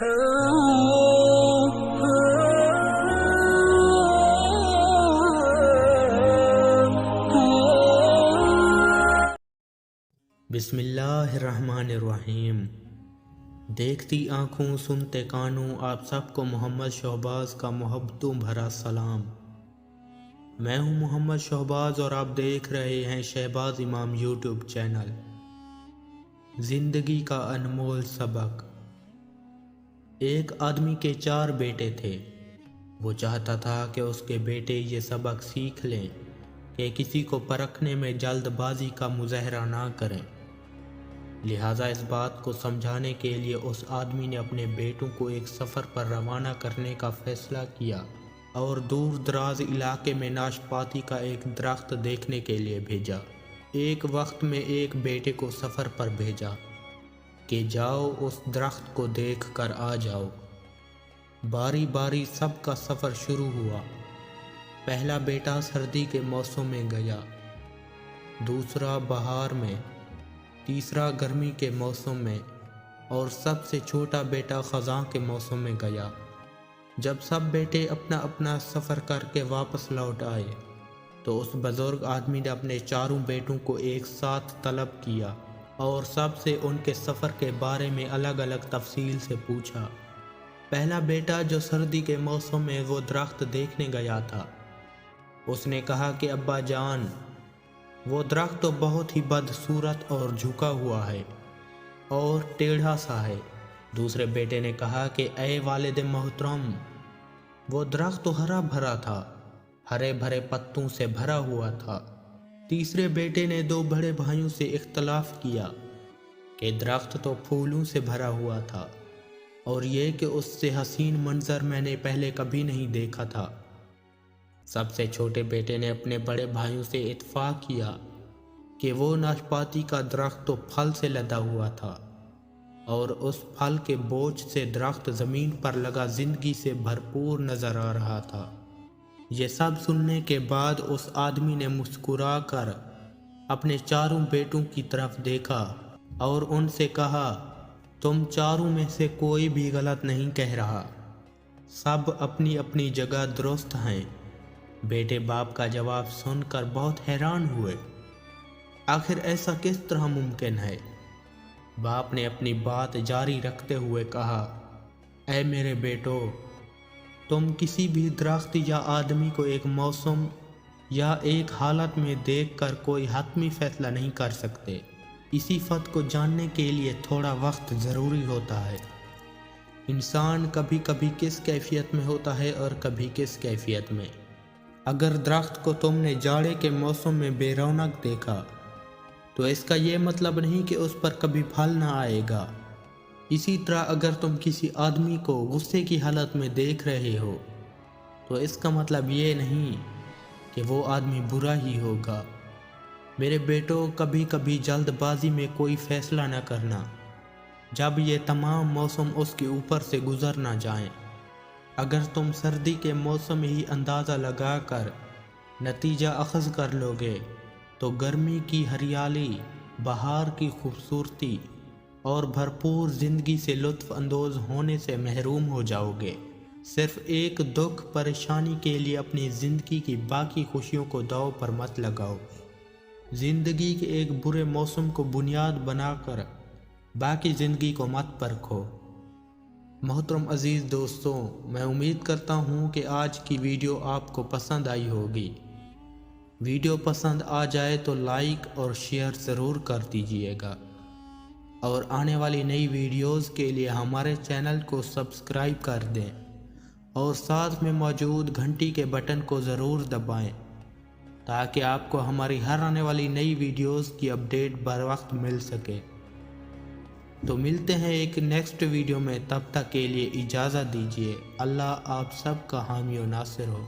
بسم اللہ الرحمن الرحیم۔ دیکھتی آنکھوں سنتے کانوں آپ سب کو محمد شہباز کا محبتوں بھرا سلام۔ میں ہوں محمد شہباز اور آپ دیکھ رہے ہیں شہباز امام یوٹیوب چینل۔ زندگی کا انمول سبق۔ ایک آدمی کے 4 بیٹے تھے۔ وہ چاہتا تھا کہ اس کے بیٹے یہ سبق سیکھ لیں کہ کسی کو پرکھنے میں جلد بازی کا مظاہرہ نہ کریں۔ لہٰذا اس بات کو سمجھانے کے لیے اس آدمی نے اپنے بیٹوں کو ایک سفر پر روانہ کرنے کا فیصلہ کیا اور دور دراز علاقے میں ناشپاتی کا ایک درخت دیکھنے کے لیے بھیجا۔ ایک وقت میں ایک بیٹے کو سفر پر بھیجا کہ جاؤ اس درخت کو دیکھ کر آ جاؤ۔ باری باری سب کا سفر شروع ہوا۔ پہلا بیٹا سردی کے موسم میں گیا، دوسرا بہار میں، تیسرا گرمی کے موسم میں اور سب سے چھوٹا بیٹا خزاں کے موسم میں گیا۔ جب سب بیٹے اپنا اپنا سفر کر کے واپس لوٹ آئے تو اس بزرگ آدمی نے اپنے 4 بیٹوں کو ایک ساتھ طلب کیا اور سب سے ان کے سفر کے بارے میں الگ الگ تفصیل سے پوچھا۔ پہلا بیٹا جو سردی کے موسم میں وہ درخت دیکھنے گیا تھا، اس نے کہا کہ ابا جان، وہ درخت تو بہت ہی بدصورت اور جھکا ہوا ہے اور ٹیڑھا سا ہے۔ دوسرے بیٹے نے کہا کہ اے والد محترم، وہ درخت تو ہرا بھرا تھا، ہرے بھرے پتوں سے بھرا ہوا تھا۔ تیسرے بیٹے نے 2 بڑے بھائیوں سے اختلاف کیا کہ درخت تو پھولوں سے بھرا ہوا تھا اور یہ کہ اس سے حسین منظر میں نے پہلے کبھی نہیں دیکھا تھا۔ سب سے چھوٹے بیٹے نے اپنے بڑے بھائیوں سے اتفاق کیا کہ وہ ناشپاتی کا درخت تو پھل سے لدا ہوا تھا اور اس پھل کے بوجھ سے درخت زمین پر لگا زندگی سے بھرپور نظر آ رہا تھا۔ یہ سب سننے کے بعد اس آدمی نے مسکرا کر اپنے 4 بیٹوں کی طرف دیکھا اور ان سے کہا، تم 4 میں سے کوئی بھی غلط نہیں کہہ رہا، سب اپنی اپنی جگہ درست ہیں۔ بیٹے باپ کا جواب سن کر بہت حیران ہوئے۔ آخر ایسا کس طرح ممکن ہے؟ باپ نے اپنی بات جاری رکھتے ہوئے کہا، اے میرے بیٹو، تم کسی بھی درخت یا آدمی کو ایک موسم یا ایک حالت میں دیکھ کر کوئی حتمی فیصلہ نہیں کر سکتے۔ اسی صفت کو جاننے کے لیے تھوڑا وقت ضروری ہوتا ہے۔ انسان کبھی کبھی کس کیفیت میں ہوتا ہے اور کبھی کس کیفیت میں۔ اگر درخت کو تم نے جاڑے کے موسم میں بے رونق دیکھا تو اس کا یہ مطلب نہیں کہ اس پر کبھی پھل نہ آئے گا۔ اسی طرح اگر تم کسی آدمی کو غصے کی حالت میں دیکھ رہے ہو تو اس کا مطلب یہ نہیں کہ وہ آدمی برا ہی ہوگا۔ میرے بیٹو، کبھی کبھی جلد بازی میں کوئی فیصلہ نہ کرنا جب یہ تمام موسم اس کے اوپر سے گزر نہ جائیں۔ اگر تم سردی کے موسم ہی اندازہ لگا کر نتیجہ اخذ کر لو گے تو گرمی کی ہریالی، بہار کی خوبصورتی اور بھرپور زندگی سے لطف اندوز ہونے سے محروم ہو جاؤ گے۔ صرف ایک دکھ پریشانی کے لیے اپنی زندگی کی باقی خوشیوں کو داؤ پر مت لگاؤ۔ زندگی کے ایک برے موسم کو بنیاد بنا کر باقی زندگی کو مت پرکھو۔ محترم عزیز دوستوں، میں امید کرتا ہوں کہ آج کی ویڈیو آپ کو پسند آئی ہوگی۔ ویڈیو پسند آ جائے تو لائک اور شیئر ضرور کر دیجیے گا اور آنے والی نئی ویڈیوز کے لیے ہمارے چینل کو سبسکرائب کر دیں اور ساتھ میں موجود گھنٹی کے بٹن کو ضرور دبائیں تاکہ آپ کو ہماری ہر آنے والی نئی ویڈیوز کی اپڈیٹ بر وقت مل سکے۔ تو ملتے ہیں ایک نیکسٹ ویڈیو میں، تب تک کے لیے اجازت دیجیے۔ اللہ آپ سب کا حامی و ناصر ہو۔